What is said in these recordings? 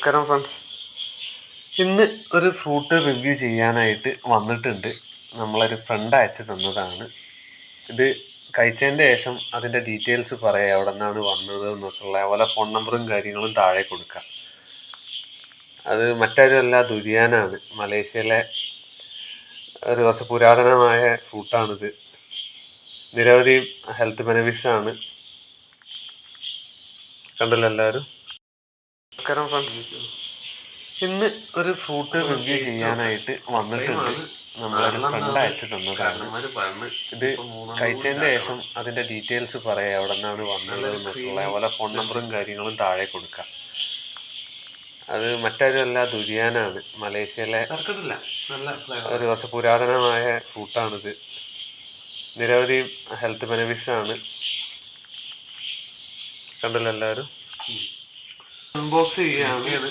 നമസ്കാരം ഫ്രണ്ട്സ്. ഇന്ന് ഒരു ഫ്രൂട്ട് റിവ്യൂ ചെയ്യാനായിട്ട് വന്നിട്ടുണ്ട്. നമ്മളൊരു ഫ്രണ്ട് അയച്ചു തന്നതാണ്. ഇത് കഴിച്ചതിൻ്റെ ശേഷം അതിൻ്റെ ഡീറ്റെയിൽസ് പറയാം, എവിടെ നിന്നാണ് വന്നത് എന്നൊക്കെയുള്ള അതുപോലെ ഫോൺ നമ്പറും കാര്യങ്ങളും താഴെ കൊടുക്കാം. അത് മറ്റാരുമല്ല, ദുരിയാനാണ്. മലേഷ്യയിലെ ഒരു കുറച്ച് പുരാതനമായ ഫ്രൂട്ടാണിത്. നിരവധി ഹെൽത്ത് ബെനിഫിറ്റ്സ് ആണ്. കണ്ടല്ലോ എല്ലാവരും. നമസ്കാരം ഫ്രണ്ട്സ്. ഇന്ന് ഒരു ഫ്രൂട്ട് റിവ്യൂ ചെയ്യാനായിട്ട് വന്നിട്ടുണ്ട്. നമ്മളൊരു ഫ്രണ്ട് അയച്ചു തന്നതാണ്. ഇത് കഴിച്ചതിൻ്റെ ശേഷം അതിൻ്റെ ഡീറ്റെയിൽസ് പറയാം, എവിടെ നിന്നാണ് വന്നത് എന്നൊക്കെയുള്ള അതുപോലെ ഫോൺ നമ്പറും കാര്യങ്ങളും താഴെ കൊടുക്കാം. അത് മറ്റാരുമല്ല, ദുരിയാനാണ്. മലേഷ്യയിലെ ഒരു കുറച്ച് പുരാതനമായ ഫ്രൂട്ടാണിത്. നിരവധി ഹെൽത്ത് ബെനിഫിറ്റ്സ് ആണ്. കണ്ടല്ലോ എല്ലാവരും. അൺബോക്സ് ചെയ്യാണ്.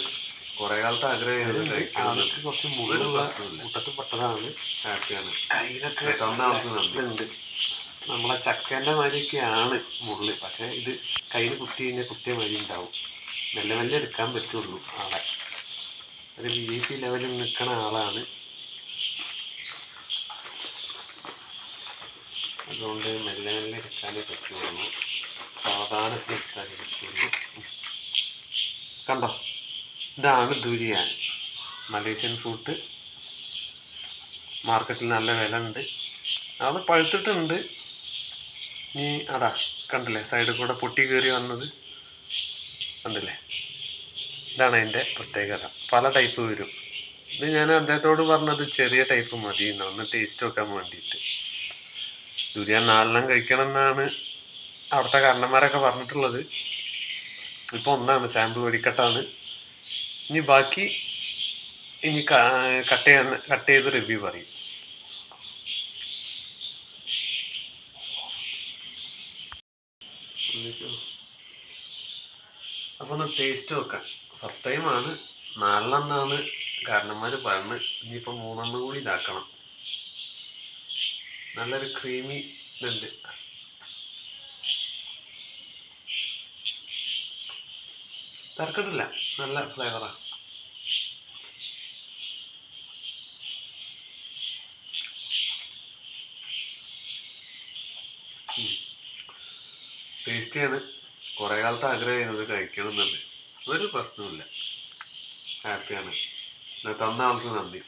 കുറെ കാലത്ത് ആഗ്രഹം, ആൾക്ക് കുറച്ച് മുള്ളുള്ള കൂട്ടത്തിൽ പെട്ടതാണ്. ഹാപ്പിയാണ്. കയ്യിലൊക്കെ ഉണ്ട്. നമ്മളെ ചക്കേൻ്റെ മാതിരിയൊക്കെയാണ് മുള്ള്, പക്ഷെ ഇത് കയ്യിൽ കുത്തി കഴിഞ്ഞാൽ കുത്തിയ മാതിരി ഉണ്ടാവും. മെല്ലെ മെല്ലെ എടുക്കാൻ പറ്റുള്ളൂ. ആളെ ഒരു VIP ലെവലിൽ നിൽക്കുന്ന ആളാണ്. അതുകൊണ്ട് മെല്ലെ മെല്ലെ എടുക്കാനേ പറ്റുള്ളൂ, സാവധാനത്തിൽ എടുക്കാനേ പറ്റുള്ളൂ. കണ്ടോ, ഇതാണ് ദുരിയാൻ. Malaysian fruit. മാർക്കറ്റിൽ നല്ല വില ഉണ്ട്. അത് പഴുത്തിട്ടുണ്ട്. ഇനി അതാ കണ്ടില്ലേ, സൈഡിൽ കൂടെ പൊട്ടി കയറി വന്നത് കണ്ടില്ലേ. ഇതാണ് അതിൻ്റെ പ്രത്യേകത. പല ടൈപ്പ് വരും. ഇത് ഞാൻ അദ്ദേഹത്തോട് പറഞ്ഞത് ചെറിയ ടൈപ്പ് മതി എന്നാണ്, ഒന്ന് ടേസ്റ്റ് വെക്കാൻ വേണ്ടിയിട്ട്. ദുരിയാൻ 4 കഴിക്കണം എന്നാണ് അവിടുത്തെ കാരണന്മാരൊക്കെ പറഞ്ഞിട്ടുള്ളത്. ഇപ്പോൾ ഒന്നാണ് സാമ്പിൾ വെടിക്കെട്ടാണ്. ഇനി ബാക്കി ഇനി കട്ട് ചെയ്ത് റിവ്യൂ പറയും. അപ്പോൾ ഒന്ന് ടേസ്റ്റ് നോക്കാം. ഫസ്റ്റ് ടൈമാണ്. 4 കാരണന്മാർ പറഞ്ഞ്. ഇനിയിപ്പോൾ 3 കൂടി ഇതാക്കണം. നല്ലൊരു ക്രീമി ഇതുണ്ട്. തരക്കട്ടില്ല, നല്ല ഫ്ലേവറാണ്. ടേസ്റ്റിയാണ്. കുറേ കാലത്ത് ആഗ്രഹം ചെയ്യുന്നത് കഴിക്കണം എന്നുണ്ട്. ഒരു പ്രശ്നമില്ല. ഹാപ്പിയാണ്. തന്ന ആൾക്ക് നന്ദി.